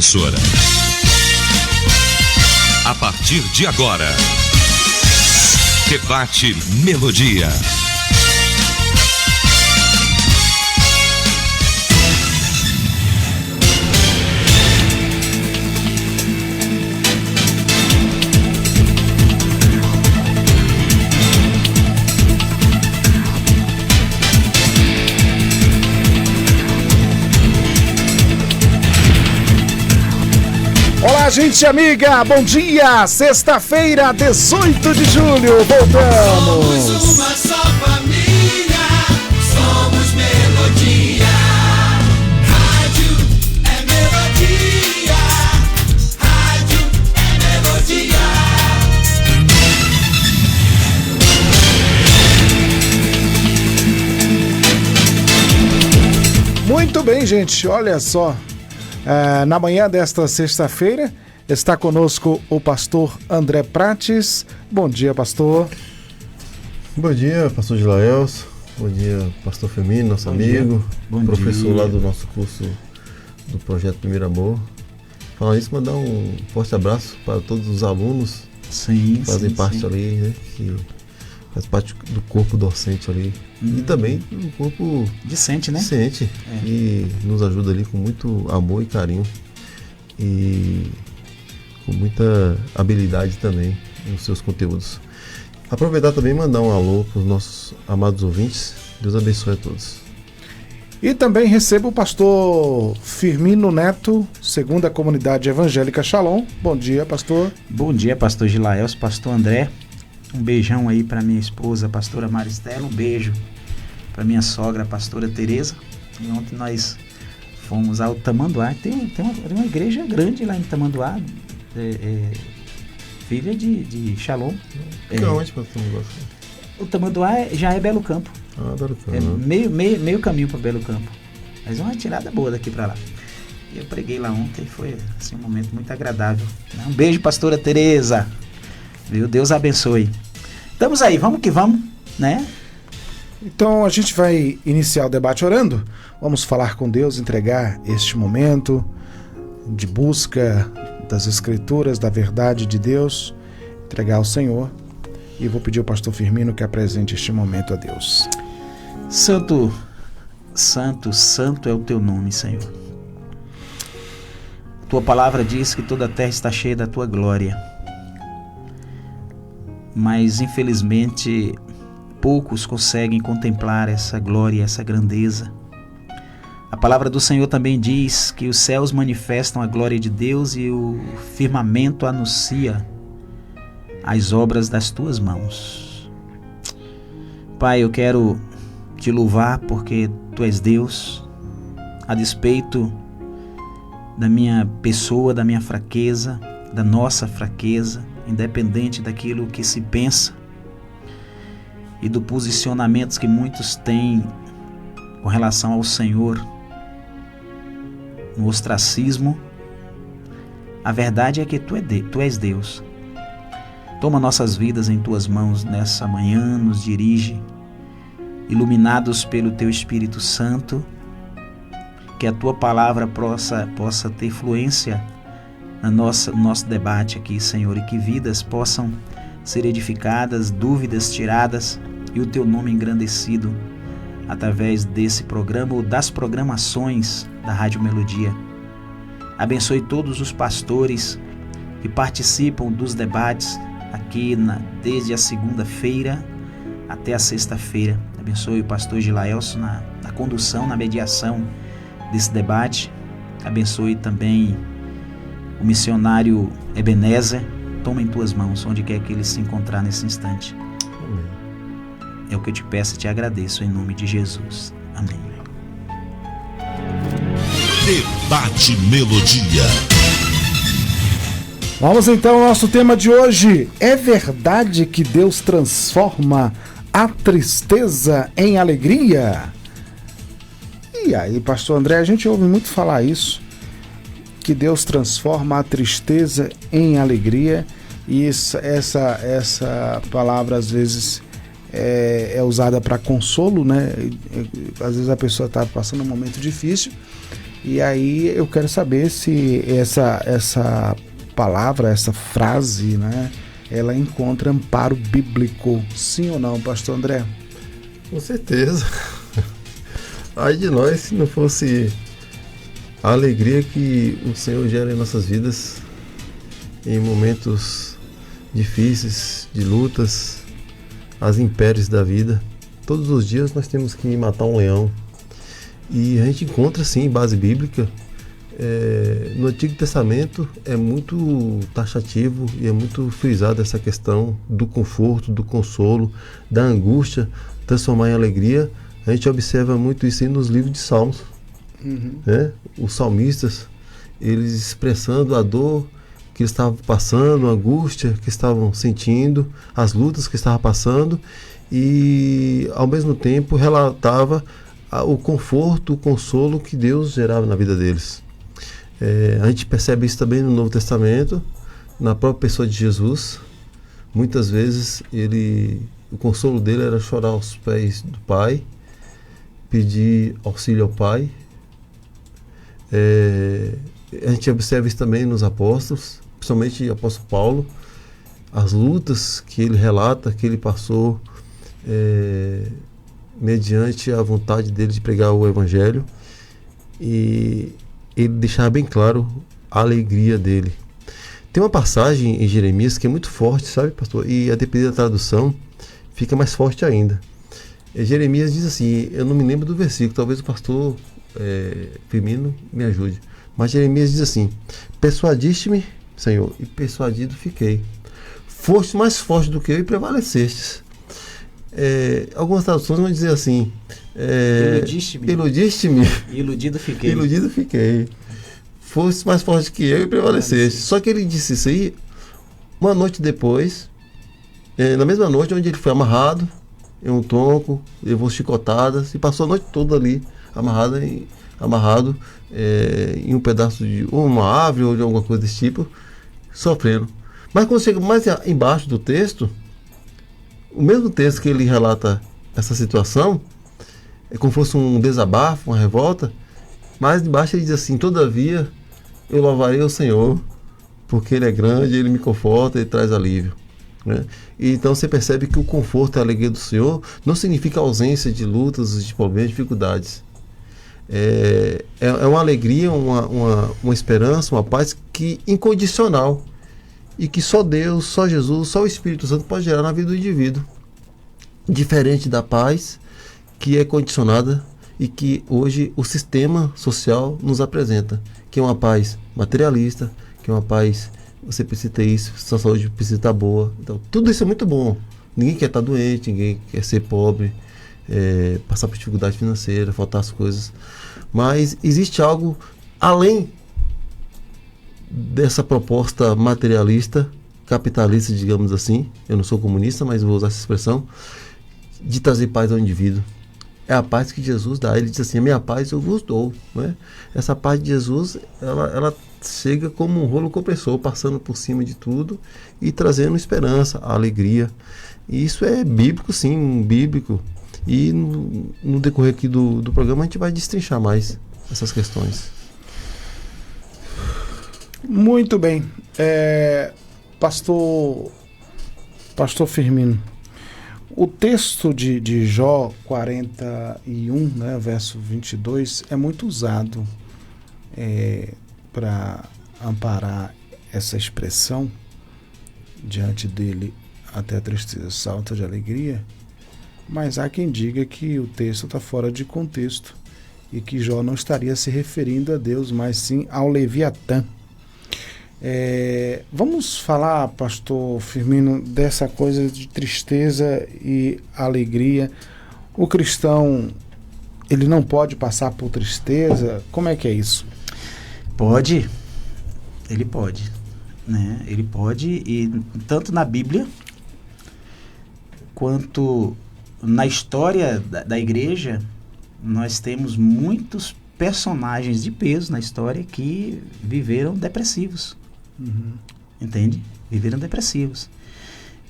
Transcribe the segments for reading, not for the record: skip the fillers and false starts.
emissora. A partir de agora, Debate Melodia. Olá, gente amiga, bom dia! Sexta-feira, 18 de julho, voltamos! Somos uma só família, somos Melodia. Rádio é Melodia, rádio é Melodia. Muito bem, gente, olha só. Na manhã desta sexta-feira está conosco o pastor André Prates. Bom dia, pastor. Bom dia, pastor Gilaelso. Bom dia, pastor Firmino, nosso amigo, professor lá do nosso curso do Projeto Primeiro Amor. Falando isso, mandar um forte abraço para todos os alunos que fazem parte ali, né, que faz parte do corpo docente ali. E também do corpo discente, né? Discente, que nos ajuda ali com muito amor e carinho e com muita habilidade também nos seus conteúdos. Aproveitar também e mandar um alô para os nossos amados ouvintes. Deus abençoe a todos. E também recebo o pastor Firmino Neto, segundo a Comunidade Evangélica Shalom. Bom dia, pastor. Bom dia, pastor Gilaelso, pastor André. Um beijão aí para minha esposa, a pastora Maristela. Um beijo para minha sogra, a pastora Tereza. E ontem nós fomos ao Tamanduá. Tem uma igreja grande lá em Tamanduá, filha de Shalom. Onde, pastor? O Tamanduá já é Belo Campo. Belo Campo. É meio caminho para Belo Campo. Mas é uma tirada boa daqui para lá. E eu preguei lá ontem, foi assim, um momento muito agradável. Um beijo, pastora Tereza. Viu? Deus abençoe. Estamos aí, vamos que vamos, né? Então a gente vai iniciar o debate orando. Vamos falar com Deus, entregar este momento de busca das Escrituras, da verdade de Deus, entregar ao Senhor. E vou pedir ao pastor Firmino que apresente este momento a Deus. Santo, santo, santo é o teu nome, Senhor. Tua palavra diz que toda a terra está cheia da tua glória. Mas infelizmente poucos conseguem contemplar essa glória, essa grandeza. A palavra do Senhor também diz que os céus manifestam a glória de Deus e o firmamento anuncia as obras das tuas mãos. Pai, eu quero te louvar porque tu és Deus, a despeito da minha pessoa, da minha fraqueza, da nossa fraqueza, independente daquilo que se pensa e do posicionamento que muitos têm com relação ao Senhor no ostracismo. A verdade é que tu és Deus. Toma nossas vidas em tuas mãos nessa manhã, nos dirige, iluminados pelo teu Espírito Santo, que a tua palavra possa ter fluência no nosso debate aqui, Senhor, e que vidas possam ser edificadas, dúvidas tiradas e o teu nome engrandecido através desse programa ou das programações da Rádio Melodia. Abençoe todos os pastores que participam dos debates aqui desde a segunda-feira até a sexta-feira. Abençoe o pastor Gilaelso na condução, na mediação desse debate. Abençoe também o missionário Ebenezer. Toma em tuas mãos, onde quer que ele se encontrar nesse instante. Amém. É o que eu te peço e te agradeço, em nome de Jesus. Amém. Debate Melodia. Vamos então ao nosso tema de hoje. É verdade que Deus transforma a tristeza em alegria? E aí, pastor André, a gente ouve muito falar isso, que Deus transforma a tristeza em alegria, e essa palavra às vezes é usada para consolo, né? Às vezes a pessoa está passando um momento difícil E aí eu quero saber se essa palavra, essa frase, né, ela encontra amparo bíblico, sim ou não, pastor André? Com certeza. Ai de nós se não fosse a alegria que o Senhor gera em nossas vidas em momentos difíceis, de lutas, as intempéries da vida. Todos os dias nós temos que matar um leão. E a gente encontra sim base bíblica. No Antigo Testamento é muito taxativo e é muito frisada essa questão do conforto, do consolo, da angústia, transformar em alegria. A gente observa muito isso aí nos livros de Salmos. Né? Os salmistas, eles expressando a dor que eles estavam passando, a angústia que estavam sentindo, as lutas que estavam passando, e ao mesmo tempo relatava o conforto, o consolo que Deus gerava na vida deles. A gente percebe isso também no Novo Testamento, na própria pessoa de Jesus. Muitas vezes o consolo dele era chorar aos pés do Pai, pedir auxílio ao Pai. A gente observa isso também nos apóstolos, principalmente o apóstolo Paulo, as lutas que ele relata, que ele passou mediante a vontade dele de pregar o Evangelho, e ele deixava bem claro a alegria dele. Tem uma passagem em Jeremias que é muito forte, sabe, pastor? E a depender da tradução fica mais forte ainda. Jeremias diz assim, eu não me lembro do versículo, talvez o pastor Firmino me ajude, mas Jeremias diz assim: persuadiste-me, Senhor, e persuadido fiquei. Foste mais forte do que eu e prevalecestes. Algumas traduções vão dizer assim: iludiste-me, iludido fiquei. Iludido fiquei. Foste mais forte que eu e prevaleceste. Só que ele disse isso aí uma noite depois, na mesma noite onde ele foi amarrado em um tronco, levou chicotadas e passou a noite toda ali amarrado em um pedaço de uma árvore ou de alguma coisa desse tipo, sofrendo. Mas quando chega mais embaixo do texto, o mesmo texto que ele relata essa situação, é como se fosse um desabafo, uma revolta, mas embaixo ele diz assim: todavia eu louvarei ao Senhor, porque Ele é grande, Ele me conforta, Ele traz alívio. Né? E então você percebe que o conforto e a alegria do Senhor não significa ausência de lutas, de problemas, de dificuldades. É uma alegria, uma esperança, uma paz que incondicional, e que só Deus, só Jesus, só o Espírito Santo pode gerar na vida do indivíduo. Diferente da paz que é condicionada e que hoje o sistema social nos apresenta, que é uma paz materialista, que é uma paz, você precisa ter isso, sua saúde precisa estar boa. Então, tudo isso é muito bom. Ninguém quer estar doente, ninguém quer ser pobre, passar por dificuldade financeira, faltar as coisas. Mas existe algo além dessa proposta materialista, capitalista, digamos assim. Eu não sou comunista, mas vou usar essa expressão, de trazer paz ao indivíduo. É a paz que Jesus dá. Ele diz assim: a minha paz eu vos dou. Não é? Essa paz de Jesus, ela chega como um rolo compressor, passando por cima de tudo e trazendo esperança, alegria. E isso é bíblico, sim, bíblico. E no decorrer aqui do programa a gente vai destrinchar mais essas questões. Muito bem. Pastor Firmino, o texto de Jó 41, né, verso 22, é muito usado para amparar essa expressão: diante dele até a tristeza salta de alegria. Mas há quem diga que o texto está fora de contexto e que Jó não estaria se referindo a Deus, mas sim ao Leviatã. Vamos falar, pastor Firmino, dessa coisa de tristeza e alegria. O cristão, ele não pode passar por tristeza? Como é que é isso? Pode, ele pode, né? Ele pode, e tanto na Bíblia quanto na história da igreja, nós temos muitos personagens de peso na história que viveram depressivos. Entende? Viveram depressivos.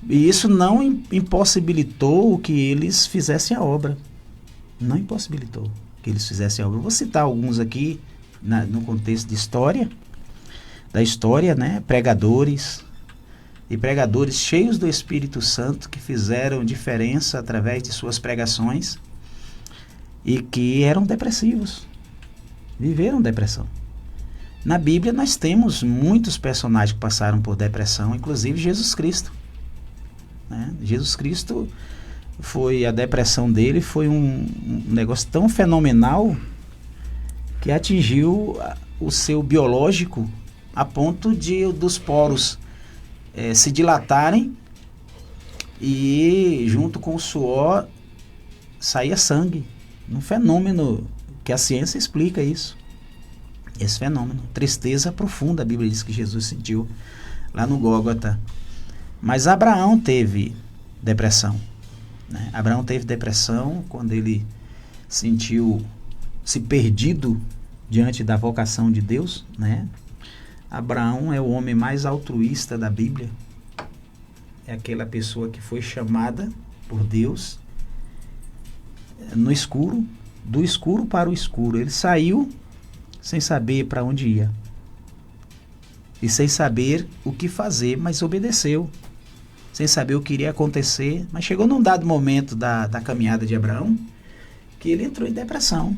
E isso não impossibilitou que eles fizessem a obra. Não impossibilitou que eles fizessem a obra. Eu vou citar alguns aqui no contexto de história, né? Pregadores cheios do Espírito Santo que fizeram diferença através de suas pregações e que eram depressivos, viveram depressão. Na Bíblia nós temos muitos personagens que passaram por depressão, inclusive Jesus Cristo, né? Jesus Cristo, a depressão dele foi um negócio tão fenomenal que atingiu o seu biológico a ponto dos poros se dilatarem e junto com o suor saía sangue. Um fenômeno que a ciência explica isso. Esse fenômeno, tristeza profunda, a Bíblia diz que Jesus sentiu lá no Gólgota. Mas Abraão teve depressão, né? Abraão teve depressão quando ele sentiu-se perdido diante da vocação de Deus, né? Abraão é o homem mais altruísta da Bíblia. É aquela pessoa que foi chamada por Deus no escuro, do escuro para o escuro. Ele saiu sem saber para onde ia e sem saber o que fazer, mas obedeceu, sem saber o que iria acontecer. Mas chegou num dado momento da caminhada de Abraão que ele entrou em depressão.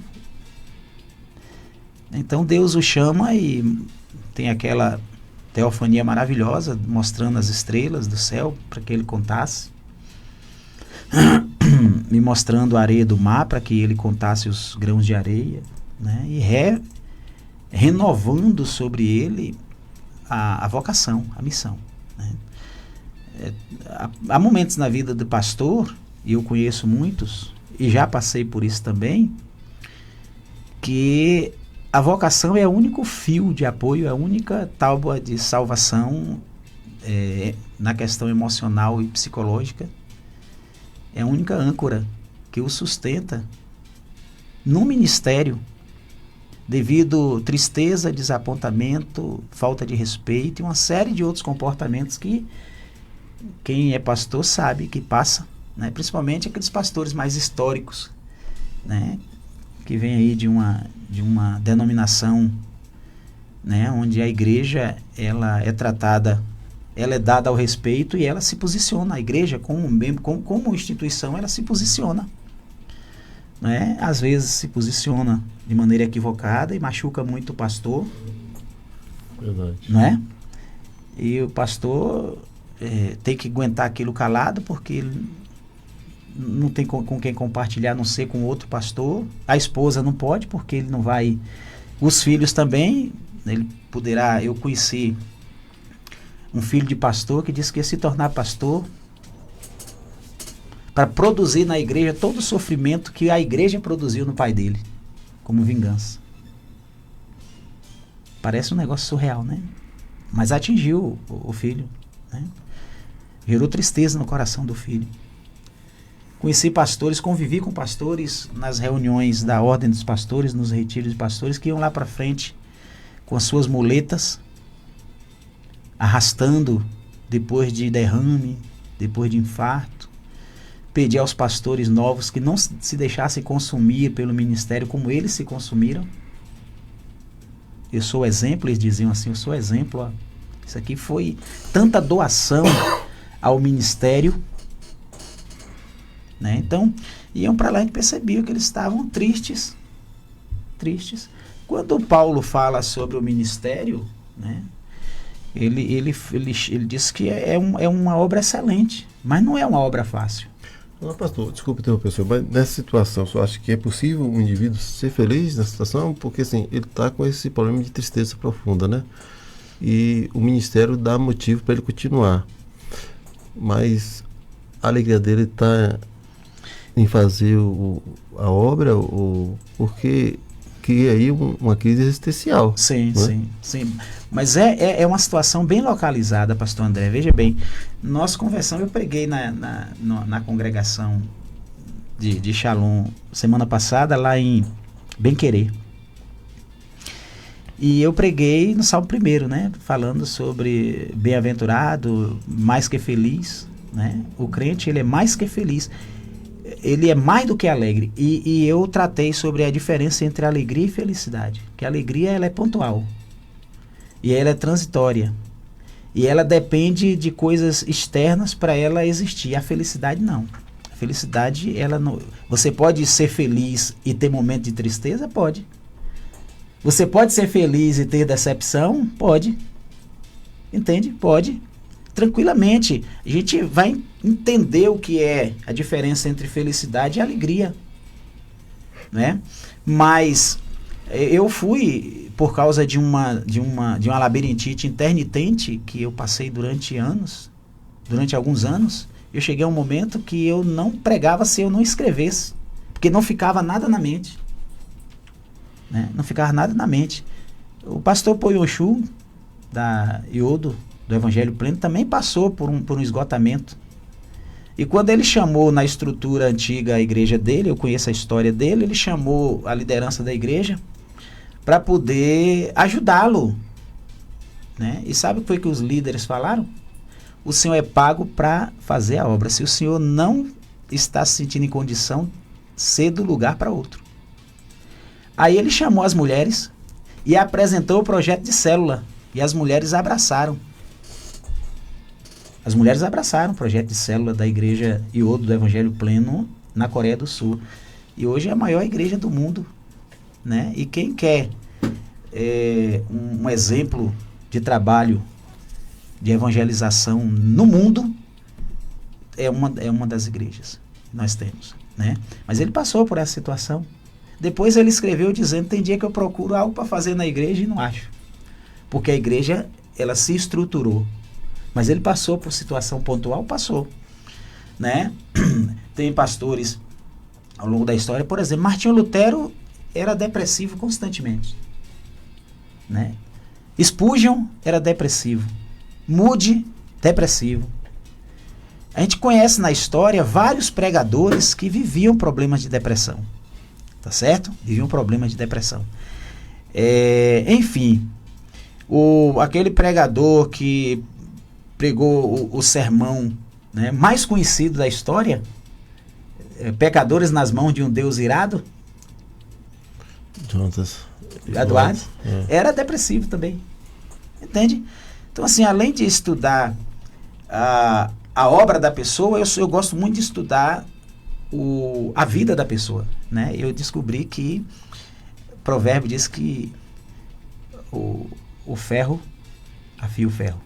Então Deus o chama e tem aquela teofania maravilhosa mostrando as estrelas do céu para que ele contasse, me mostrando a areia do mar para que ele contasse os grãos de areia, né? E renovando sobre ele a vocação, a missão, né? Há momentos na vida do pastor, e eu conheço muitos, e já passei por isso também, que a vocação é o único fio de apoio, é a única tábua de salvação na questão emocional e psicológica, é a única âncora que o sustenta no ministério, devido tristeza, desapontamento, falta de respeito e uma série de outros comportamentos que quem é pastor sabe que passa, né? Principalmente aqueles pastores mais históricos, né? Que vem aí de uma denominação, né? Onde a igreja ela é tratada, ela é dada ao respeito e ela se posiciona. A igreja como instituição ela se posiciona, né? Às vezes se posiciona de maneira equivocada e machuca muito o pastor. Verdade. Não é? E o pastor tem que aguentar aquilo calado porque ele não tem com quem compartilhar, a não ser com outro pastor. A esposa não pode porque ele não vai. Os filhos também, ele poderá. Eu conheci um filho de pastor que disse que ia se tornar pastor para produzir na igreja todo o sofrimento que a igreja produziu no pai dele, como vingança. Parece um negócio surreal, né? Mas atingiu o filho, né? Gerou tristeza no coração do filho. Conheci pastores, convivi com pastores nas reuniões da Ordem dos Pastores, nos retiros de pastores, que iam lá para frente com as suas muletas, arrastando depois de derrame, depois de infarto, pedir aos pastores novos que não se deixassem consumir pelo ministério como eles se consumiram. Eu sou exemplo, eles diziam assim, eu sou exemplo. Ó. Isso aqui foi tanta doação ao ministério, né? Então, iam para lá e percebiam que eles estavam tristes. Quando Paulo fala sobre o ministério, né? Ele diz que é uma obra excelente, mas não é uma obra fácil. Não, pastor, desculpe interromper, senhor, mas nessa situação, o senhor acha que é possível um indivíduo ser feliz nessa situação? Porque assim, ele está com esse problema de tristeza profunda, né? E o ministério dá motivo para ele continuar. Mas a alegria dele está em fazer a obra, porque cria aí uma crise existencial. Sim, né? sim. Mas é uma situação bem localizada, pastor André. Veja bem, nós conversamos, eu preguei na congregação de Shalom semana passada, lá em Bem Querer. E eu preguei no Salmo 1, né? Falando sobre bem-aventurado, mais que feliz, né? O crente, ele é mais que feliz. ele é mais do que alegre. E eu tratei sobre a diferença entre alegria e felicidade. Que a alegria, ela é pontual. E ela é transitória. E ela depende de coisas externas para ela existir. A felicidade não. A felicidade, ela não... Você pode ser feliz e ter momento de tristeza? Pode. Você pode ser feliz e ter decepção? Pode. Entende? Pode. Tranquilamente. A gente vai entender o que é a diferença entre felicidade e alegria. Né? Mas eu fui, por causa de uma labirintite intermitente que eu passei durante alguns anos, eu cheguei a um momento que eu não pregava se eu não escrevesse, porque não ficava nada na mente. Né? Não ficava nada na mente. O pastor Poyonchu, da Iodo, do Evangelho Pleno, também passou por um esgotamento. E quando ele chamou na estrutura antiga a igreja dele, eu conheço a história dele, ele chamou a liderança da igreja para poder ajudá-lo. Né? E sabe o que foi que os líderes falaram? O senhor é pago para fazer a obra. Se o senhor não está se sentindo em condição, ceda o lugar para outro. Aí ele chamou as mulheres e apresentou o projeto de célula. E as mulheres abraçaram. As mulheres abraçaram o projeto de célula da igreja Iodo do Evangelho Pleno na Coreia do Sul. E hoje é a maior igreja do mundo. Né? E quem quer um exemplo de trabalho de evangelização no mundo é uma das igrejas que nós temos. Né? Mas ele passou por essa situação. Depois ele escreveu dizendo: tem dia que eu procuro algo para fazer na igreja e não acho. Porque a igreja, ela se estruturou. Mas ele passou por situação pontual, passou. Né? Tem pastores ao longo da história, por exemplo, Martinho Lutero era depressivo constantemente. Né? Spurgeon era depressivo. Moody, depressivo. A gente conhece na história vários pregadores que viviam problemas de depressão. Tá certo? Viviam problemas de depressão. Enfim, aquele pregador que pregou o sermão, né, mais conhecido da história, Pecadores nas Mãos de um Deus Irado, Edwards, era depressivo também. Entende? Então, assim, além de estudar a obra da pessoa, eu gosto muito de estudar a vida da pessoa. Né? Eu descobri que o provérbio diz que o ferro afia o ferro.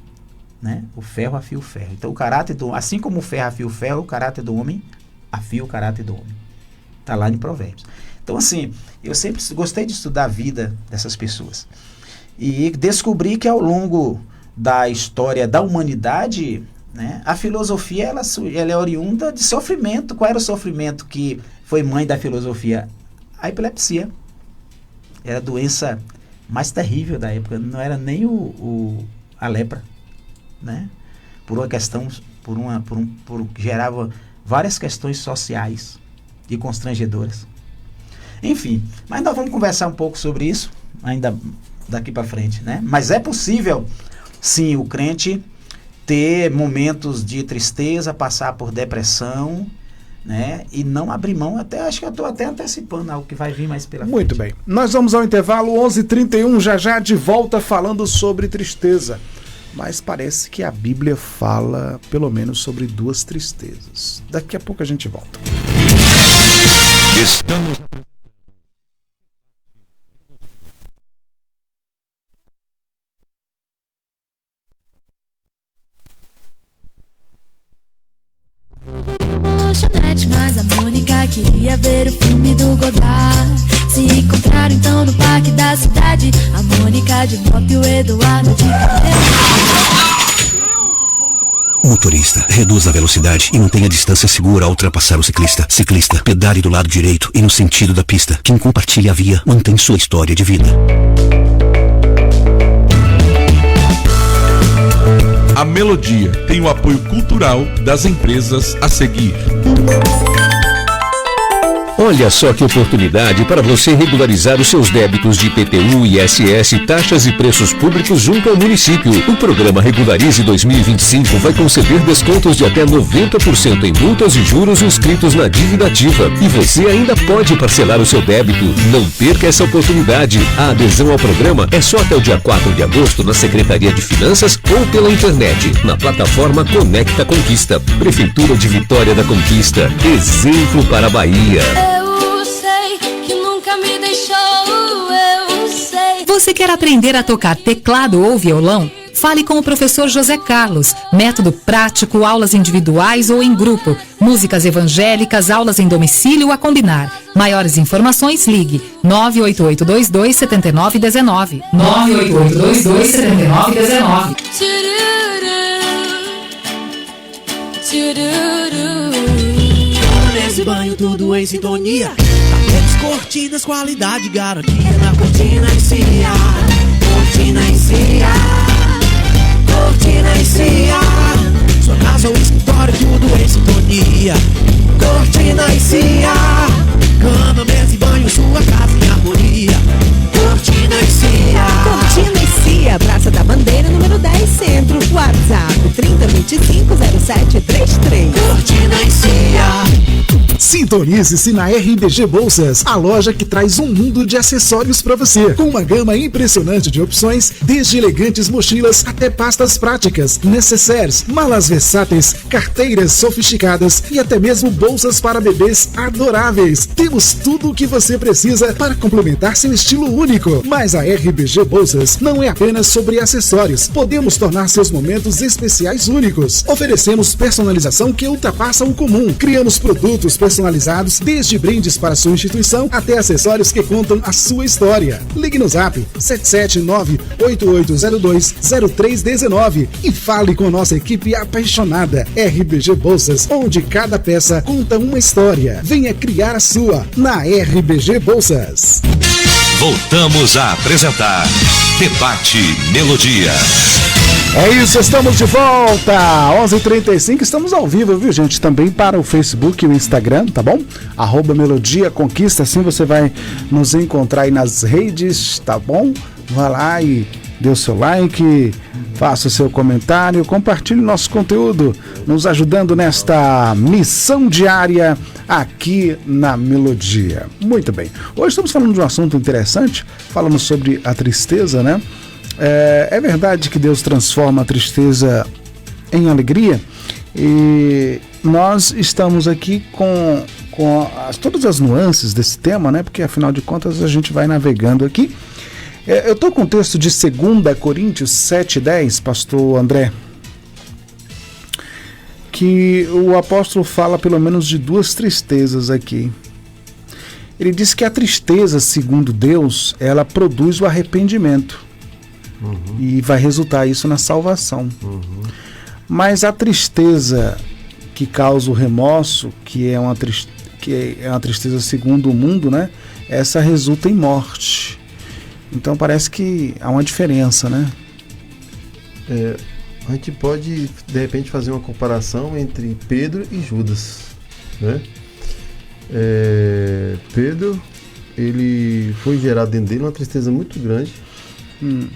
Né? O ferro afia o ferro. Então, o caráter assim como o ferro afia o ferro, o caráter do homem afia o caráter do homem. Está lá em Provérbios. Então, assim, eu sempre gostei de estudar a vida dessas pessoas. E descobri que ao longo da história da humanidade, né, a filosofia ela é oriunda de sofrimento. Qual era o sofrimento que foi mãe da filosofia? A epilepsia. Era a doença mais terrível da época. Não era nem a lepra. Né? Por uma questão, gerava várias questões sociais e constrangedoras. Enfim, mas nós vamos conversar um pouco sobre isso ainda daqui para frente, né? Mas é possível, sim, o crente ter momentos de tristeza, passar por depressão, né? E não abrir mão. Acho que eu estou até antecipando algo que vai vir mais pela frente. Muito bem. Nós vamos ao intervalo 11h31, já de volta falando sobre tristeza. Mas parece que a Bíblia fala pelo menos sobre duas tristezas. Daqui a pouco a gente volta. Estamos... Mas a Mônica queria ver o filme do Godard. Se encontraram então no parque da cidade, a Mônica de moto e o Eduardo de cabelo. Motorista, reduza a velocidade e mantenha a distância segura ao ultrapassar o ciclista. Ciclista, pedale do lado direito e no sentido da pista. Quem compartilha a via mantém sua história de vida. A Melodia tem o apoio cultural das empresas a seguir. Olha só que oportunidade para você regularizar os seus débitos de IPTU, ISS, taxas e preços públicos junto ao município. O programa Regularize 2025 vai conceder descontos de até 90% em multas e juros inscritos na dívida ativa. E você ainda pode parcelar o seu débito. Não perca essa oportunidade. A adesão ao programa é só até o dia 4 de agosto na Secretaria de Finanças ou pela internet, na plataforma Conecta Conquista. Prefeitura de Vitória da Conquista. Exemplo para a Bahia. Eu sei que nunca me deixou, eu sei. Você quer aprender a tocar teclado ou violão? Fale com o professor José Carlos. Método prático, aulas individuais ou em grupo. Músicas evangélicas, aulas em domicílio a combinar. Maiores informações, ligue 98822-7919. 98822-7919. Nesse banho tudo em sintonia. Tapetes, cortinas, qualidade, garantia na cortina em Cia. Cortina em Cia. Cortina em Cia. Sua casa ou escritório, tudo em sintonia. Cortina em Cia. Cama, mesa e banho, sua casa em harmonia. Cortina em Cia. Cortina e Cia, Praça da Bandeira, número 10, Centro. WhatsApp 3025-0733. Cortina em Cia. Sintonize-se na RBG Bolsas, a loja que traz um mundo de acessórios para você, com uma gama impressionante de opções, desde elegantes mochilas até pastas práticas, necessaires, malas versáteis, carteiras sofisticadas e até mesmo bolsas para bebês adoráveis. Temos tudo o que você precisa para complementar seu estilo único. Mas a RBG Bolsas não é apenas sobre acessórios. Podemos tornar seus momentos especiais únicos. Oferecemos personalização que ultrapassa o comum. Criamos produtos personalizados, desde brindes para sua instituição até acessórios que contam a sua história. Ligue no Zap 779-8802-0319 e fale com nossa equipe apaixonada. RBG Bolsas, onde cada peça conta uma história. Venha criar a sua na RBG Bolsas. Voltamos a apresentar Debate Melodia. É isso, estamos de volta, 11h35, estamos ao vivo, viu gente, também para o Facebook e o Instagram, tá bom? @Melodia Conquista, assim você vai nos encontrar aí nas redes, tá bom? Vai lá e dê o seu like, faça o seu comentário, compartilhe nosso conteúdo, nos ajudando nesta missão diária aqui na Melodia. Muito bem, hoje estamos falando de um assunto interessante, falamos sobre a tristeza, né? É verdade que Deus transforma a tristeza em alegria e nós estamos aqui com todas as nuances desse tema, né? Porque afinal de contas a gente vai navegando aqui. Eu estou com o texto de 2 Coríntios 7:10, pastor André, que o apóstolo fala pelo menos de duas tristezas aqui. Ele diz que a tristeza, segundo Deus, ela produz o arrependimento. E vai resultar isso na salvação. Mas a tristeza que causa o remorso, que é uma tristeza segundo o mundo, né? Essa resulta em morte. Então parece que há uma diferença, né? A gente pode de repente fazer uma comparação entre Pedro e Judas, né? Pedro, ele foi gerado dentro dele uma tristeza muito grande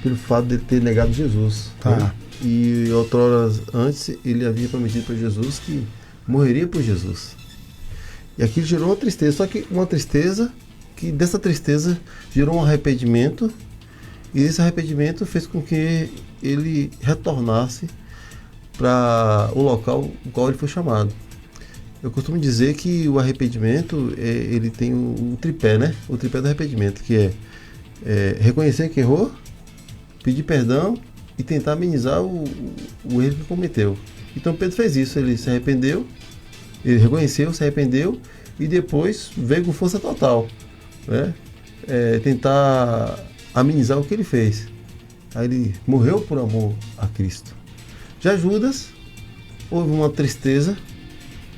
pelo fato de ter negado Jesus. Tá. Né? E outrora antes ele havia prometido para Jesus que morreria por Jesus. E aquilo gerou uma tristeza, só que uma tristeza que dessa tristeza gerou um arrependimento, e esse arrependimento fez com que ele retornasse para o local no qual ele foi chamado. Eu costumo dizer que o arrependimento ele tem o tripé, né? O tripé do arrependimento, que é reconhecer que errou, pedir perdão e tentar amenizar o erro que cometeu. Então Pedro fez isso, ele se arrependeu, ele reconheceu, se arrependeu e depois veio com força total, né? Tentar amenizar o que ele fez. Aí ele morreu por amor a Cristo. Já Judas, houve uma tristeza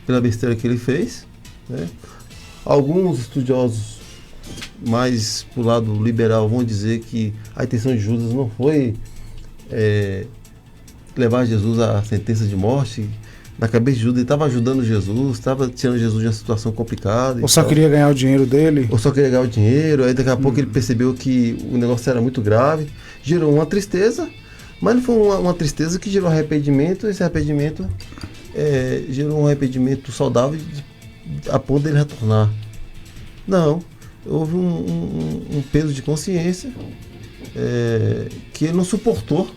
pela besteira que ele fez, né? Alguns estudiosos mais pro lado liberal vão dizer que a intenção de Judas não foi levar Jesus à sentença de morte, na cabeça de Judas, ele estava ajudando Jesus, estava tirando Jesus de uma situação complicada. Ou só queria ganhar o dinheiro dele? Ou só queria ganhar o dinheiro, aí daqui a pouco ele percebeu que o negócio era muito grave, gerou uma tristeza, mas não foi uma tristeza que gerou arrependimento, esse arrependimento gerou um arrependimento saudável a ponto dele retornar. Não, houve um peso de consciência que ele não suportou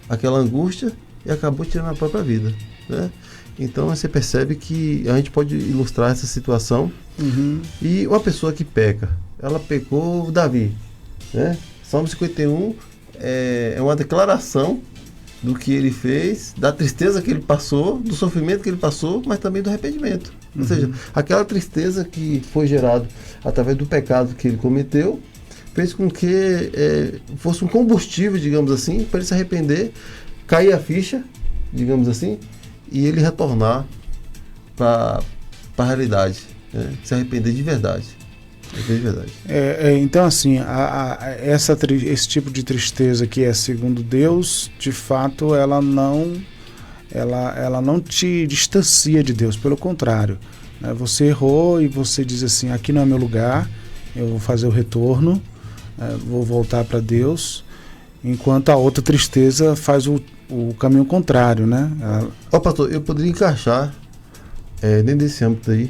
aquela angústia e acabou tirando a própria vida, né? Então você percebe que a gente pode ilustrar essa situação. E uma pessoa que peca, ela pecou Davi, né? Salmo 51 é uma declaração do que ele fez, da tristeza que ele passou, do sofrimento que ele passou, mas também do arrependimento. Ou seja, aquela tristeza que foi gerada através do pecado que ele cometeu fez com que fosse um combustível, digamos assim, para ele se arrepender, cair a ficha, digamos assim, e ele retornar para a realidade, né? Se arrepender de verdade. Então, assim, esse tipo de tristeza que é segundo Deus, de fato, ela não te distancia de Deus, pelo contrário, né? Você errou e você diz assim: aqui não é meu lugar, eu vou fazer o retorno, vou voltar para Deus, enquanto a outra tristeza faz o caminho contrário, né? Pastor, eu poderia encaixar dentro desse âmbito aí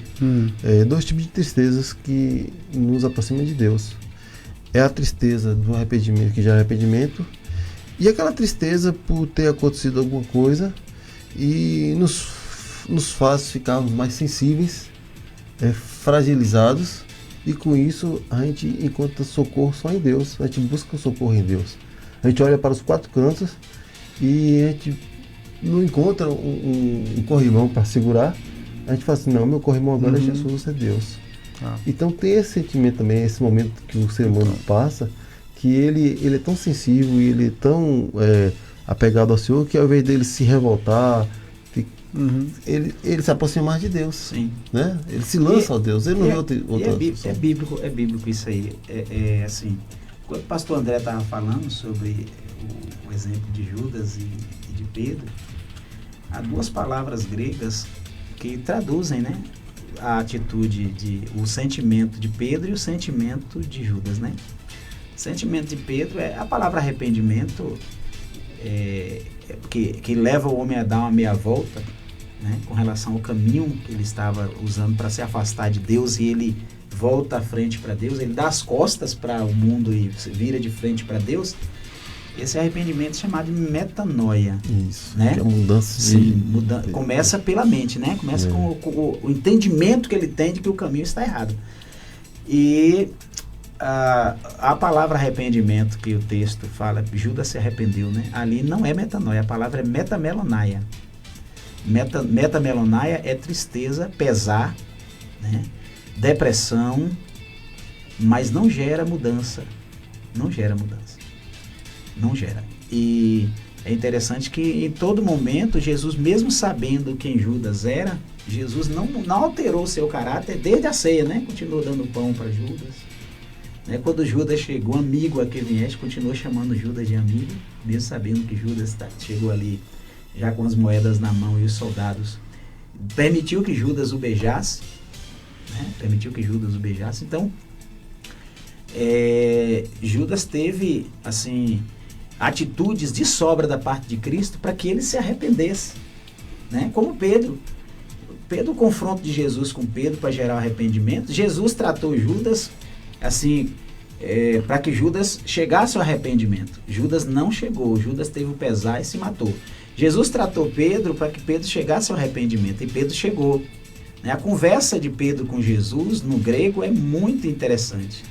dois tipos de tristezas que nos aproximam de Deus. É a tristeza do arrependimento, que já é arrependimento, e aquela tristeza por ter acontecido alguma coisa e nos faz ficarmos mais sensíveis, fragilizados, e com isso a gente encontra socorro só em Deus, a gente busca socorro em Deus. A gente olha para os quatro cantos e a gente não encontra um corrimão para segurar. A gente fala assim: não, meu corrimão agora é Jesus, é Deus. Então tem esse sentimento também, esse momento que o ser humano passa, que ele é tão sensível e ele é tão apegado ao Senhor, que ao invés dele se revoltar, ele se aproxima mais de Deus. Sim. Né? Ele se lança a Deus, ele não vê outra é bíblico isso aí. Assim, quando o pastor André estava falando sobre o exemplo de Judas e de Pedro, há duas palavras gregas que traduzem, né, a atitude, o sentimento de Pedro e o sentimento de Judas, né? O sentimento de Pedro a palavra arrependimento, que leva o homem a dar uma meia volta, né, com relação ao caminho que ele estava usando para se afastar de Deus, e ele volta à frente para Deus, ele dá as costas para o mundo e vira de frente para Deus. Esse arrependimento é chamado de metanoia. Isso, né? Que é a mudança. Sim, começa pela mente, né? Começa com o entendimento que ele tem de que o caminho está errado. E a palavra arrependimento que o texto fala, Judas se arrependeu, né? Ali não é metanoia, a palavra é metamelonaia. Metamelonaia é tristeza, pesar, né? Depressão, mas não gera mudança. Não gera. E é interessante que em todo momento Jesus, mesmo sabendo quem Judas era, Jesus não alterou seu caráter desde a ceia, né? Continuou dando pão para Judas, né? Quando Judas chegou, amigo a que vieste, continuou chamando Judas de amigo, mesmo sabendo que Judas chegou ali já com as moedas na mão e os soldados. Permitiu que Judas o beijasse, né? Então, Judas teve, assim, atitudes de sobra da parte de Cristo para que ele se arrependesse, né? Como Pedro, o confronto de Jesus com Pedro para gerar o arrependimento. Jesus tratou Judas assim, para que Judas chegasse ao arrependimento. Judas não chegou, Judas teve o pesar e se matou. Jesus tratou Pedro para que Pedro chegasse ao arrependimento, e Pedro chegou, né? A conversa de Pedro com Jesus no grego é muito interessante.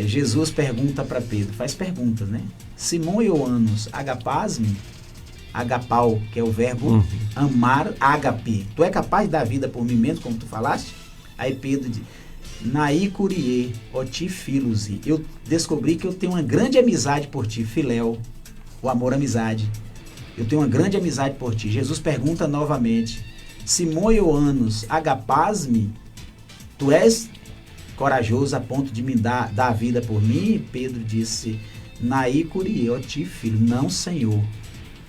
Jesus pergunta para Pedro, faz perguntas, né? Simão Ioannos, agapás-me, agapau, que é o verbo amar, agape. Tu é capaz de dar vida por mim mesmo, como tu falaste? Aí Pedro diz, naí curie, oti filusi. Eu descobri que eu tenho uma grande amizade por ti, filéu, o amor, amizade. Eu tenho uma grande amizade por ti. Jesus pergunta novamente, Simão Ioannos, agapás-me, tu és corajoso a ponto de me dar a vida por mim? E Pedro disse, naí curie, oti filho, não, Senhor.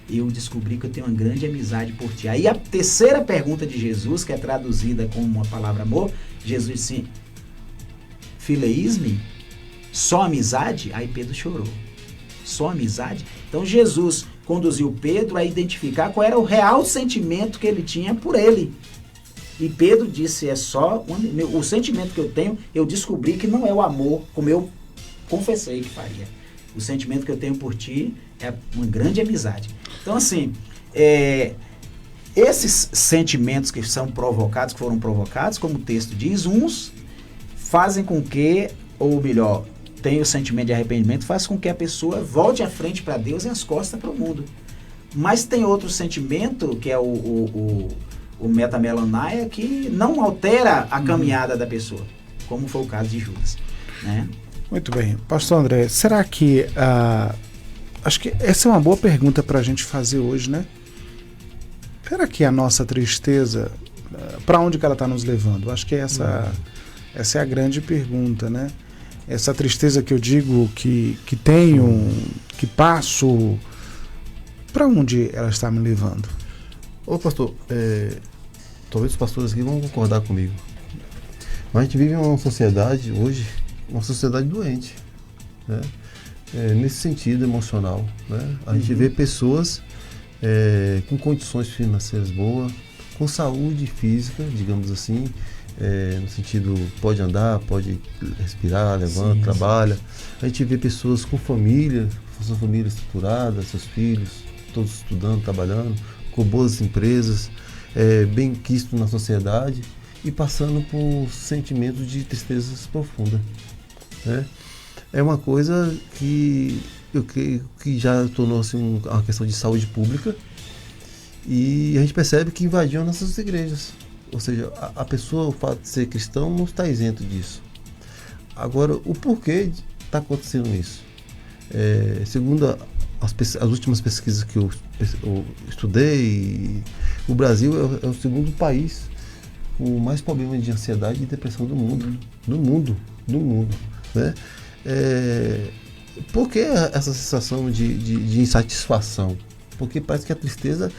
eu descobri que eu tenho uma grande amizade por ti. Aí a terceira pergunta de Jesus, que é traduzida como uma palavra amor, Jesus disse, fileísme? Só amizade? Aí Pedro chorou. Só amizade? Então Jesus conduziu Pedro a identificar qual era o real sentimento que ele tinha por ele. E Pedro disse, o sentimento que eu tenho, eu descobri que não é o amor, como eu confessei que faria. O sentimento que eu tenho por ti é uma grande amizade. Então, assim, esses sentimentos que foram provocados, como o texto diz, uns fazem com que, ou melhor, tem o sentimento de arrependimento, faz com que a pessoa volte à frente para Deus e as costas para o mundo. Mas tem outro sentimento, que é o metamelanaia, que não altera a caminhada da pessoa, como foi o caso de Judas, né? Muito bem. Pastor André, será que... acho que essa é uma boa pergunta para a gente fazer hoje, né? Será que a nossa tristeza, para onde que ela está nos levando? Acho que essa é a grande pergunta, né? Essa tristeza que eu digo que tenho, que passo, para onde ela está me levando? Ô pastor, talvez os pastores aqui vão concordar comigo, mas a gente vive uma sociedade hoje, uma sociedade doente, né? Nesse sentido emocional, né? A gente vê pessoas com condições financeiras boas, com saúde física, digamos assim, no sentido, pode andar, pode respirar, levanta, trabalha. A gente vê pessoas com família, sua família estruturada, seus filhos, todos estudando, trabalhando, com boas empresas, bem quisto na sociedade e passando por sentimentos de tristezas profundas, né? É uma coisa que eu creio que já tornou-se uma questão de saúde pública e a gente percebe que invadiu nossas igrejas. Ou seja, a pessoa, o fato de ser cristão, não está isento disso. Agora, o porquê está acontecendo isso? Segundo as últimas pesquisas que eu estudei, o Brasil é o segundo país com mais problemas de ansiedade e depressão do mundo. No mundo, né? Por que essa sensação de insatisfação? Porque parece que a tristeza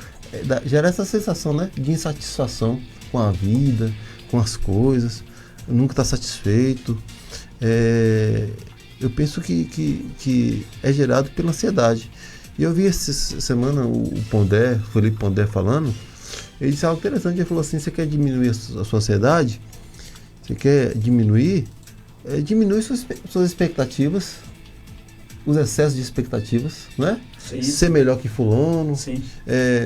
gera essa sensação, né, de insatisfação com a vida, com as coisas, nunca está satisfeito. Eu penso que é gerado pela ansiedade. E eu vi essa semana o Felipe Pondé falando, ele disse algo interessante, ele falou assim, você quer diminuir a sua ansiedade? Você quer diminuir? Diminui suas expectativas, os excessos de expectativas, né? Sim. Ser melhor que fulano. Sim.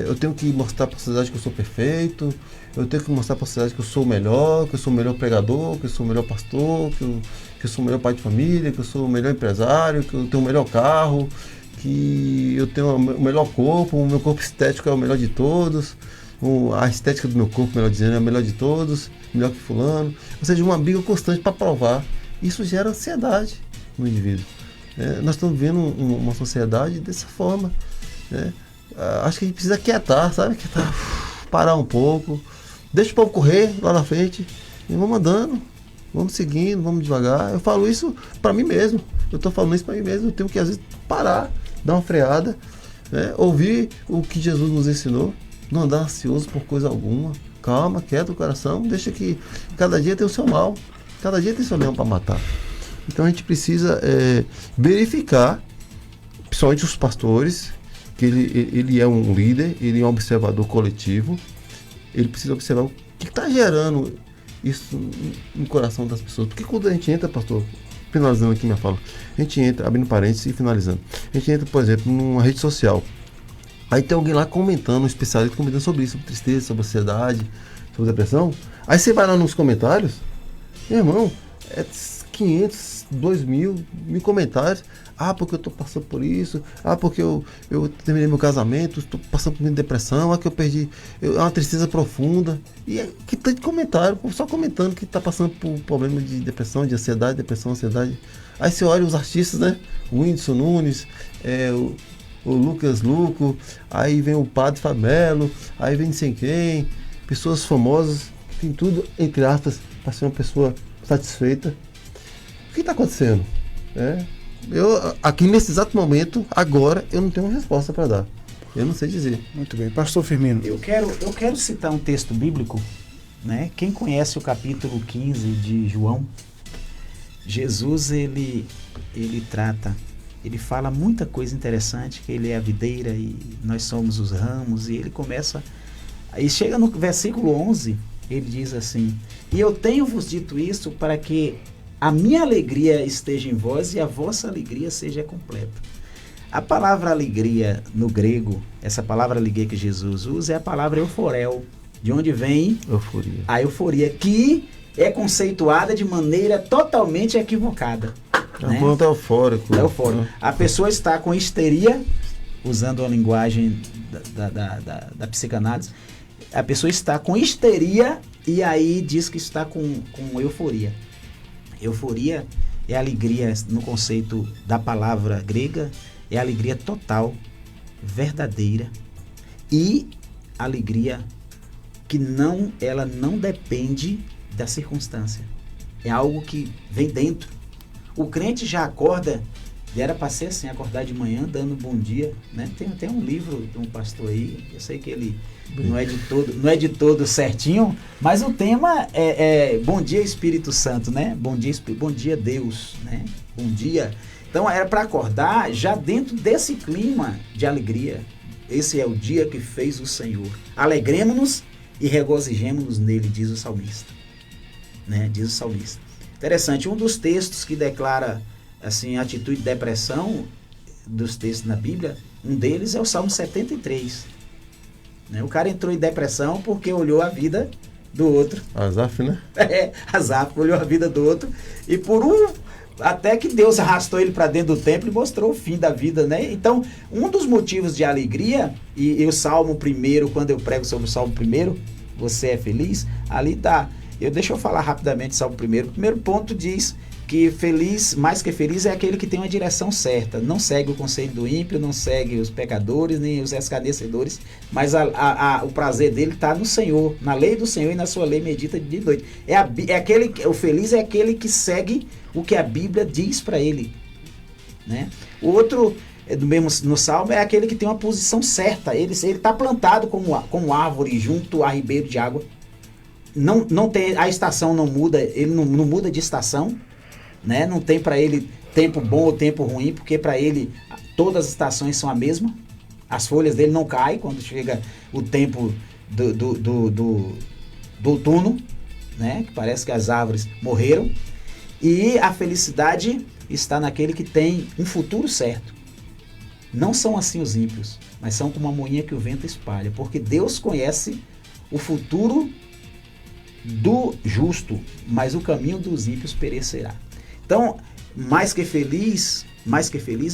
Eu tenho que mostrar para a sociedade que eu sou perfeito, eu tenho que mostrar para a sociedade que eu sou o melhor, que eu sou o melhor pregador, que eu sou o melhor pastor, que eu sou o melhor pai de família, que eu sou o melhor empresário, que eu tenho o melhor carro, que eu tenho o melhor corpo, o meu corpo estético é o melhor de todos, a estética do meu corpo, melhor dizendo, é a melhor de todos, melhor que fulano. Ou seja, uma briga constante para provar. Isso gera ansiedade no indivíduo. Nós estamos vivendo uma sociedade dessa forma, né? Acho que a gente precisa quietar, sabe? Parar um pouco, deixa o povo correr lá na frente e vamos andando, vamos seguindo, vamos devagar. Eu falo isso para mim mesmo, eu estou falando isso para mim mesmo. Eu tenho que às vezes parar, dar uma freada, né? Ouvir o que Jesus nos ensinou, não andar ansioso por coisa alguma, calma, quieta o coração, deixa que cada dia tem o seu mal, cada dia tem seu leão para matar. Então a gente precisa verificar, principalmente os pastores, que ele é um líder, ele é um observador coletivo, ele precisa observar o que está gerando isso no coração das pessoas. Porque quando a gente entra, pastor, finalizando aqui minha fala, a gente entra, abrindo parênteses e finalizando, a gente entra, por exemplo, numa rede social, aí tem alguém lá comentando, um especialista comentando sobre isso, sobre tristeza, sobre ansiedade, sobre depressão, aí você vai lá nos comentários, meu irmão, 500, 2.000 comentários. Porque eu estou passando por isso. Porque eu terminei meu casamento, estou passando por depressão. Que eu perdi. É uma tristeza profunda. E que tanto comentário, só comentando que está passando por problema de depressão, de ansiedade, depressão, ansiedade. Aí você olha os artistas, né? O Whindersson Nunes, o Lucas Luco, aí vem o Padre Fabelo, aí vem não sei quem, pessoas famosas, tem tudo, entre aspas, para ser uma pessoa satisfeita. O que está acontecendo? Eu, aqui nesse exato momento, agora, eu não tenho uma resposta para dar. Eu não sei dizer. Muito bem. Pastor Firmino. Eu quero citar um texto bíblico, né? Quem conhece o capítulo 15 de João, Jesus, ele fala muita coisa interessante, que ele é a videira e nós somos os ramos, e ele começa, aí chega no versículo 11, ele diz assim: e eu tenho-vos dito isso para que a minha alegria esteja em vós e a vossa alegria seja completa. A palavra alegria no grego, essa palavra alegria que Jesus usa, é a palavra euforel, de onde vem a euforia, que é conceituada de maneira totalmente equivocada. É um eufórico. É eufórico. A pessoa está com histeria, usando a linguagem da psicanálise, a pessoa está com histeria e aí diz que está com euforia. Euforia é alegria, no conceito da palavra grega, é alegria total, verdadeira, e alegria que ela não depende da circunstância. É algo que vem dentro. O crente já acorda, era para ser assim, acordar de manhã dando bom dia, né? Tem até um livro de um pastor aí, eu sei que ele não é de todo certinho, mas o tema é Bom Dia Espírito Santo, né? Bom dia Deus, né? Bom dia. Então era para acordar já dentro desse clima de alegria. Esse é o dia que fez o Senhor. Alegremos-nos e regozijemos-nos nele, diz o salmista. Né? Diz o salmista. Interessante, um dos textos que declara assim, a atitude de depressão dos textos na Bíblia, um deles é o Salmo 73. Né? O cara entrou em depressão porque olhou a vida do outro. Asaf, né? Asaf olhou a vida do outro e até que Deus arrastou ele para dentro do templo e mostrou o fim da vida, né? Então, um dos motivos de alegria, e o Salmo 1, quando eu prego sobre o Salmo 1, você é feliz, ali tá. Deixa eu falar rapidamente Salmo 1. O primeiro ponto diz que feliz, mais que feliz, é aquele que tem uma direção certa. Não segue o conselho do ímpio, não segue os pecadores, nem os escarnecedores, mas o prazer dele está no Senhor, na lei do Senhor e na sua lei medita de dia e noite. O feliz é aquele que segue o que a Bíblia diz para ele. Né? O outro, do mesmo no Salmo, é aquele que tem uma posição certa. Ele está plantado como árvore junto a ribeiro de água. Não tem, a estação não muda, ele não muda de estação, né? Não tem para ele tempo bom ou tempo ruim, porque para ele todas as estações são a mesma. As folhas dele não caem quando chega o tempo do outono, né? Que parece que as árvores morreram. E a felicidade está naquele que tem um futuro certo. Não são assim os ímpios, mas são como uma moinha que o vento espalha, porque Deus conhece o futuro do justo, mas o caminho dos ímpios perecerá. Então, mais que feliz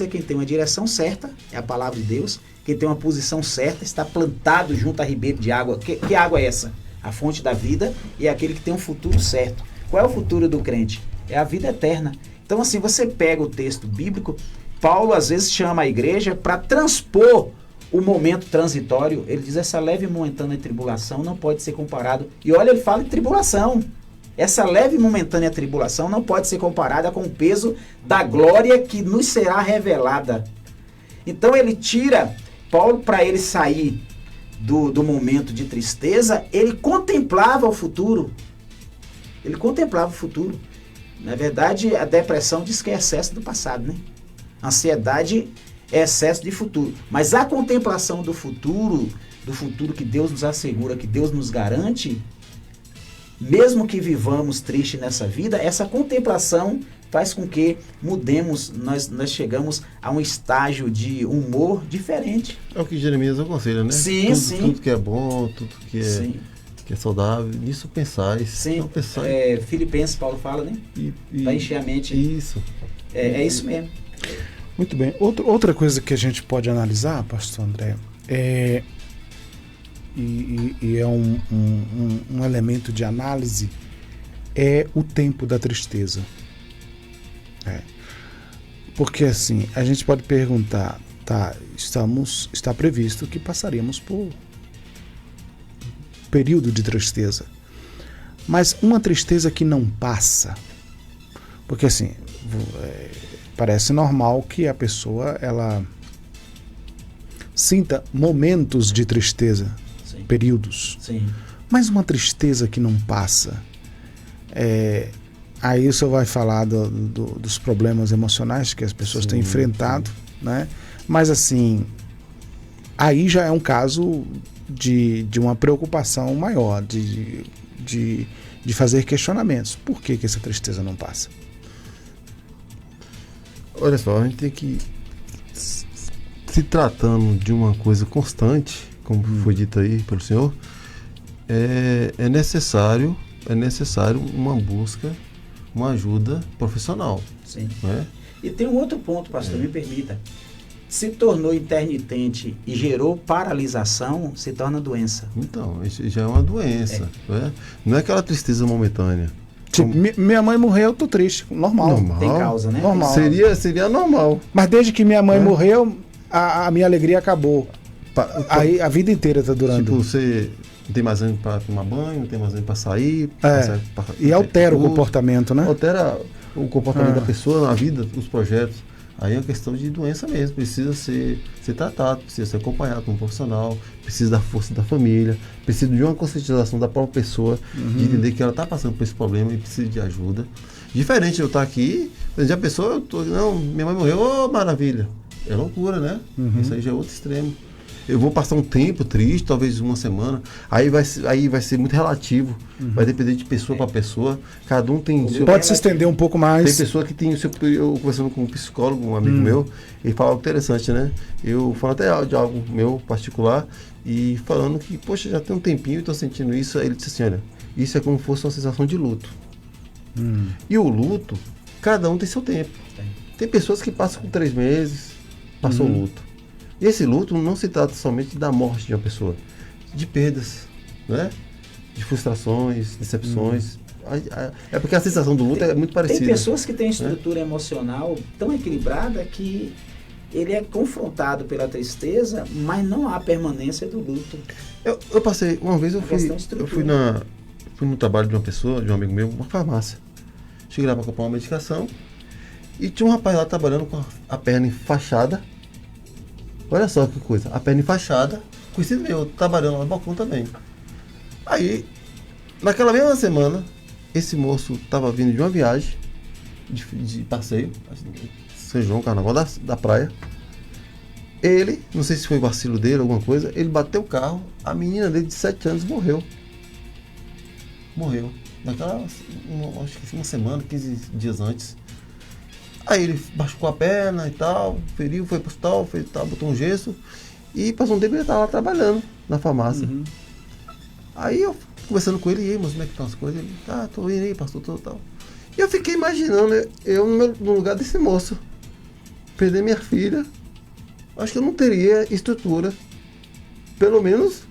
é quem tem uma direção certa, é a palavra de Deus, quem tem uma posição certa, está plantado junto a ribeiro de água. Que água é essa? A fonte da vida, e é aquele que tem um futuro certo. Qual é o futuro do crente? É a vida eterna. Então, assim, você pega o texto bíblico, Paulo às vezes chama a igreja para transpor o momento transitório. Ele diz: essa leve e momentânea tribulação não pode ser comparado. E olha, ele fala em tribulação. Essa leve e momentânea tribulação não pode ser comparada com o peso da glória que nos será revelada. Então ele tira, Paulo, para ele sair do momento de tristeza, ele contemplava o futuro. Ele contemplava o futuro. Na verdade, a depressão diz que é excesso do passado, né? A ansiedade é excesso de futuro. Mas a contemplação do futuro que Deus nos assegura, que Deus nos garante, mesmo que vivamos triste nessa vida, essa contemplação faz com que mudemos, nós chegamos a um estágio de humor diferente. É o que Jeremias aconselha, né? Sim, sim. Tudo que é bom, tudo que é saudável, nisso pensais. Sim, não pensar. Filipenses, Paulo fala, né? Para encher a mente. Isso. É isso mesmo. Muito bem. Outra coisa que a gente pode analisar, pastor André, é um elemento de análise, é o tempo da tristeza. Porque assim, a gente pode perguntar, está previsto que passaríamos por período de tristeza, mas uma tristeza que não passa, porque assim, parece normal que a pessoa, ela sinta momentos de tristeza, Sim. períodos. Sim. Mas uma tristeza que não passa. Aí o senhor vai falar dos problemas emocionais que as pessoas têm enfrentado, né? Mas assim, aí já é um caso de uma preocupação maior, de fazer questionamentos. Por que essa tristeza não passa? Olha só, a gente tem que, se tratando de uma coisa constante, como foi dito aí pelo senhor, é necessário uma busca, uma ajuda profissional. Sim. Né? E tem um outro ponto, pastor, me permita. Se tornou intermitente e gerou paralisação, se torna doença. Então, isso já é uma doença. Né? Não é aquela tristeza momentânea. Tipo, minha mãe morreu, eu tô triste. Normal. Tem causa, né? Normal. Seria normal. Mas desde que minha mãe morreu, a minha alegria acabou. Aí a vida inteira tá durando. Tipo, você não tem mais ânimo para tomar banho, não tem mais ânimo para sair. E altera o comportamento, né? Altera o comportamento da pessoa, a vida, os projetos. Aí é uma questão de doença mesmo, precisa ser tratado, precisa ser acompanhado como profissional, precisa da força da família, precisa de uma conscientização da própria pessoa, de entender que ela está passando por esse problema e precisa de ajuda. Diferente de eu estar aqui, já a pessoa, não, minha mãe morreu, oh, maravilha. É loucura, né? Isso aí já é outro extremo. Eu vou passar um tempo triste, talvez uma semana, aí vai ser muito relativo, vai depender de pessoa para pessoa, cada um tem... Pode se estender um pouco mais. Tem pessoa que tem o seu... Eu conversando com um psicólogo, um amigo meu, ele fala algo interessante, né? Eu falo até de algo meu particular, e falando que, poxa, já tem um tempinho e estou sentindo isso, aí ele disse assim, olha, isso é como se fosse uma sensação de luto. E o luto, cada um tem seu tempo. Tem pessoas que passam com 3 meses, passou o luto. E esse luto não se trata somente da morte de uma pessoa, de perdas, né? De frustrações, decepções. É porque a sensação do luto é muito parecida. Tem pessoas que têm estrutura emocional tão equilibrada que ele é confrontado pela tristeza, mas não há permanência do luto. Eu passei, uma vez eu fui no trabalho de uma pessoa, de um amigo meu, uma farmácia. Cheguei lá para comprar uma medicação e tinha um rapaz lá trabalhando com a perna enfaixada. Olha só que coisa, a perna enfaixada, conhecido meu, trabalhando lá no balcão também. Aí, naquela mesma semana, esse moço estava vindo de uma viagem, de passeio, São João, Carnaval da praia. Ele, não sei se foi vacilo dele, alguma coisa, ele bateu o carro, a menina dele de 7 anos morreu. Naquela, acho que uma semana, 15 dias antes. Aí ele machucou a perna e tal, feriu, foi pro hospital, botou um gesso e passou um tempo ele estava lá trabalhando na farmácia. Aí eu conversando com ele, e aí, mas como é que estão as coisas? Ele, tô indo aí, pastor, tal. E eu fiquei imaginando, eu no lugar desse moço, perder minha filha, acho que eu não teria estrutura, pelo menos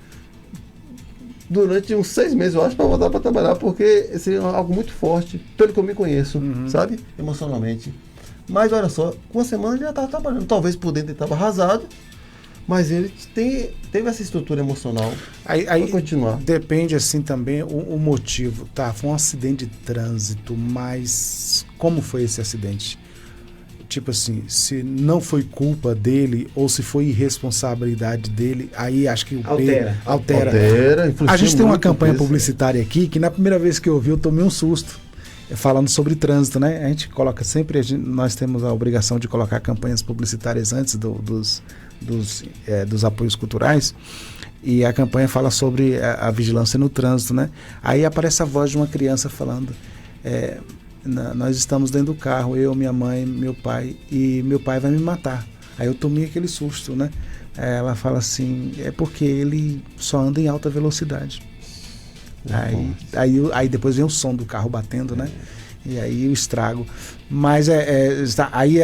durante uns 6 meses, eu acho, para voltar para trabalhar, porque seria algo muito forte, pelo que eu me conheço, sabe? Emocionalmente. Mas olha só, com uma semana ele já estava trabalhando. Talvez por dentro ele estava arrasado, mas ele teve essa estrutura emocional para continuar. Depende assim também o motivo. Tá, foi um acidente de trânsito, mas como foi esse acidente? Tipo assim, se não foi culpa dele ou se foi irresponsabilidade dele, aí acho que o altera. A gente tem uma campanha publicitária aqui que na primeira vez que eu ouvi eu tomei um susto. Falando sobre trânsito, né? A gente coloca sempre, nós temos a obrigação de colocar campanhas publicitárias antes dos apoios culturais, e a campanha fala sobre a vigilância no trânsito, né? Aí aparece a voz de uma criança falando, nós estamos dentro do carro, eu, minha mãe, meu pai, e meu pai vai me matar. Aí eu tomei aquele susto, né? Ela fala assim, é porque ele só anda em alta velocidade. Aí depois vem o som do carro batendo, né? E aí o estrago. Mas aí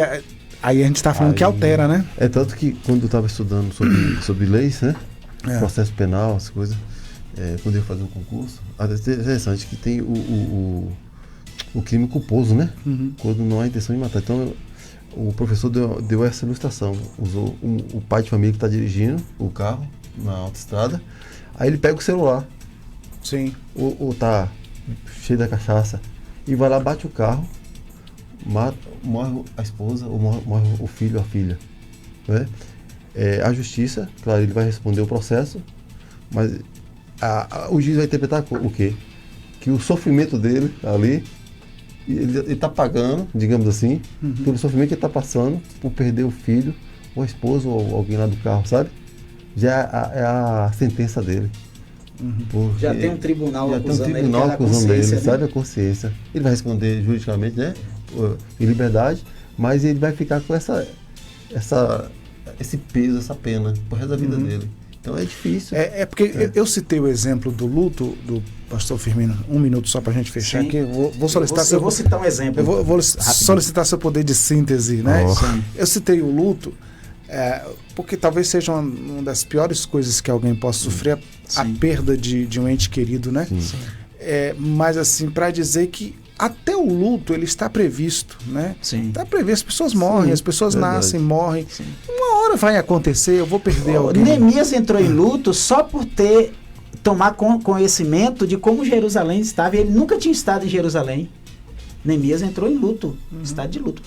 a gente está falando que altera, né? É tanto que quando eu estava estudando sobre leis, né? Processo penal, as coisas, quando eu fazia um concurso, é interessante que tem o crime culposo, né? Quando não há intenção de matar. Então o professor deu essa ilustração. Usou o pai de família que está dirigindo o carro na autoestrada, aí ele pega o celular. Sim. Ou tá cheio da cachaça e vai lá, bate o carro, morre a esposa ou morre o filho ou a filha, né? A justiça, claro, ele vai responder o processo, mas o juiz vai interpretar o quê? Que o sofrimento dele ali, ele está pagando, digamos assim, pelo sofrimento que ele está passando por perder o filho, ou a esposa, ou alguém lá do carro, sabe? Já é a sentença dele. Já tem um tribunal acusando ele, né? Sabe, a consciência. Ele vai responder juridicamente, né? Em liberdade, mas ele vai ficar com esse peso, essa pena, pro resto da vida dele. Então é difícil. Porque eu citei o exemplo do luto do pastor Firmino, 1 minuto só para a gente fechar aqui. Vou solicitar eu vou citar um exemplo. Eu vou solicitar seu poder de síntese, né? Eu citei o luto porque talvez seja uma das piores coisas que alguém possa sofrer, a perda de um ente querido, né? Mas assim, para dizer que até o luto ele está previsto, né? Está previsto, as pessoas morrem, as pessoas nascem, morrem. Uma hora vai acontecer, eu vou perder alguém. Neemias entrou em luto só por tomar conhecimento de como Jerusalém estava. Ele nunca tinha estado em Jerusalém. Neemias entrou em luto, estado de luto.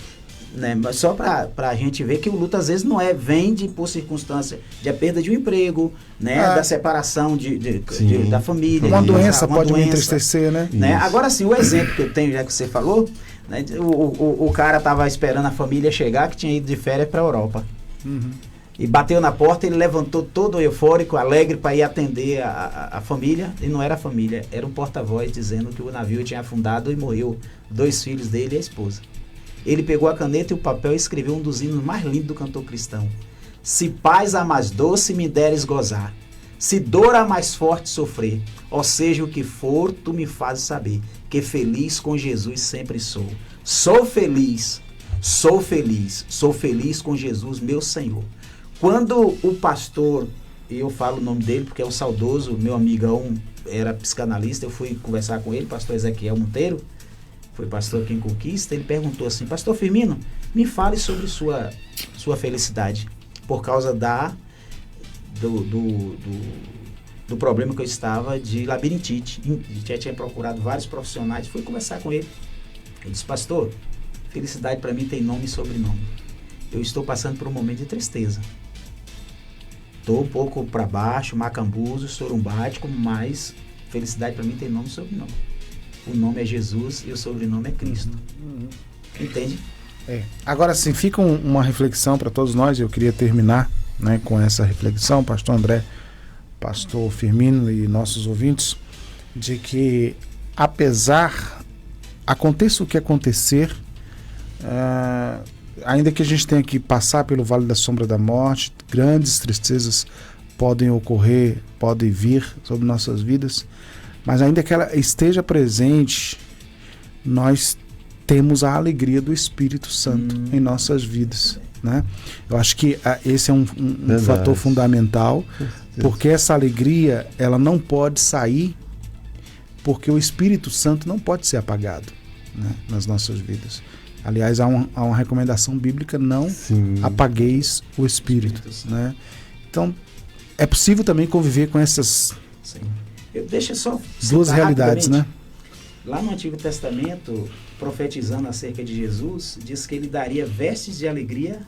Né? Mas só para a gente ver que o luto às vezes não vem por circunstância de a perda de um emprego, né? Da separação da família. Uma doença pode me entristecer, né? Agora sim, o exemplo que eu tenho, já que você falou, né? O cara estava esperando a família chegar, que tinha ido de férias para a Europa. E bateu na porta, ele levantou todo eufórico, alegre para ir atender a família. E não era a família, era um porta-voz dizendo que o navio tinha afundado e morreu 2 filhos dele e a esposa. Ele pegou a caneta e o papel e escreveu um dos hinos mais lindos do cantor cristão. Se paz a mais doce me deres gozar, se dor a mais forte sofrer, ou seja o que for, tu me fazes saber, que feliz com Jesus sempre sou. Sou feliz com Jesus, meu Senhor. Quando o pastor, e eu falo o nome dele porque é um saudoso, meu amigão, era psicanalista, eu fui conversar com ele, pastor Ezequiel Monteiro, foi pastor aqui em Conquista, ele perguntou assim: pastor Firmino, me fale sobre sua felicidade, por causa do problema que eu estava de labirintite. Já tinha procurado vários profissionais, fui conversar com ele. Ele disse: pastor, felicidade para mim tem nome e sobrenome. Eu estou passando por um momento de tristeza. Estou um pouco para baixo, macambuzo, sorumbático, mas felicidade para mim tem nome e sobrenome. O nome é Jesus e o sobrenome é Cristo. Entende? Agora sim, fica uma reflexão para todos nós. Eu queria terminar, né, com essa reflexão, pastor André, pastor Firmino e nossos ouvintes, de que aconteça o que acontecer, ainda que a gente tenha que passar pelo vale da sombra da morte, grandes tristezas podem ocorrer, podem vir sobre nossas vidas, mas ainda que ela esteja presente, nós temos a alegria do Espírito Santo em nossas vidas, né? Eu acho que esse é um fator fundamental, porque essa alegria ela não pode sair, porque o Espírito Santo não pode ser apagado, né, nas nossas vidas. Aliás, há uma recomendação bíblica: não apagueis o Espírito, né? Então, é possível também conviver com essas deixa só duas realidades, né? Lá no Antigo Testamento, profetizando acerca de Jesus, diz que ele daria vestes de alegria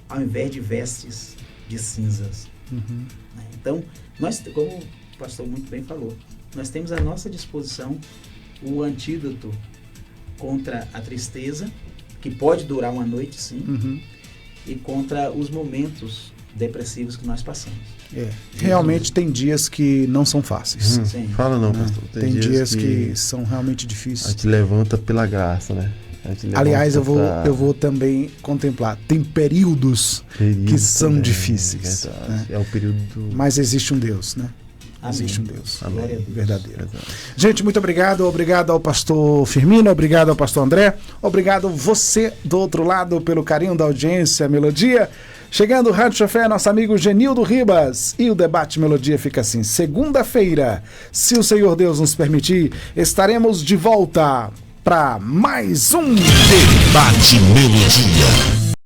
ao invés de vestes de cinzas. Então, nós, como o pastor muito bem falou, nós temos à nossa disposição o antídoto contra a tristeza, que pode durar uma noite, sim, e contra os momentos depressivos que nós passamos. Realmente tem dias que não são fáceis. Fala não, pastor. Tem dias que são realmente difíceis. A gente levanta pela graça, né? Aliás, eu vou também contemplar. Tem períodos que são difíceis. Né? É o período Mas existe um Deus, né? Amém. Existe um Deus Amém. verdadeiro. Gente, muito obrigado. Obrigado ao pastor Firmino, obrigado ao pastor André, obrigado você do outro lado pelo carinho da audiência Melodia. Chegando o Rádio Chofé, nosso amigo Genildo Ribas. E o Debate Melodia fica assim: segunda-feira, se o Senhor Deus nos permitir, estaremos de volta para mais um Debate Melodia.